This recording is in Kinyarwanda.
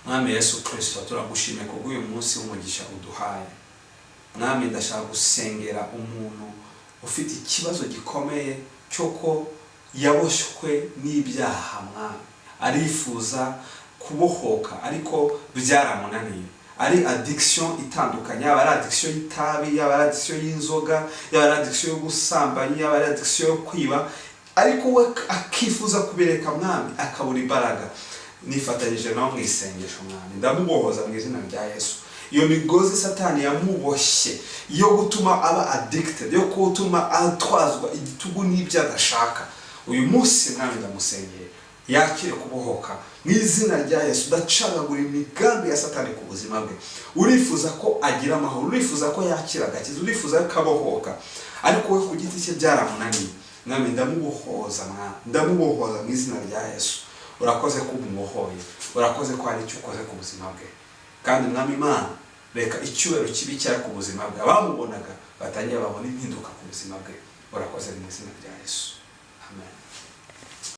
Mwami Yesu Kristo, turagushimiye kubw'uyu munsi w'umugisha uduhaye. Mwami, ndashaka gusengera umuntu ufite ikibazo gikomeye cyoko yaboshywe n'ibyaha. Mwami, arifuza kubohoka ariko byaramunaniye. Ari addiction itandukanye, yaba ari addiction y'itabi, yaba ari addiction y'inzoga, yaba ari addiction yo gusambanya, yaba ari addiction yo kwiba, ariko we akifuza kubireka. Mwami, akabura imbaraga. Nifatanyije nawe mu isengesho. Mwami, ndamubohoza mu izina rya Yesu. Iyo migozi Satani yamuboshye yo gutuma aba addicted, yo gutuma atwazwa igitugu n'ibyo adashaka, uyu munsi Mwami ndamusengeye yakire kubohoka mu izina rya Yesu. Ndacagagura imigambi ya Satani ku buzima bwe. Urifuza ko agira amahoro, urifuza ko yakira agakiza, urifuza ko abohoka, ariko we ku giti cye byaramunaniye. Mwami, ndamubohoza. Ndamubohoza mu izina rya Yesu. Urakoze ko umubohoye, urakoze ko hari icyo ukoze ku buzima bwe, kandi Mwami Imana, reka icyubahiro kibi cyari ku buzima bwe, abamubonaga batangiye babona impinduka ku buzima bwe. Urakoze mu izina rya Yesu. Amen.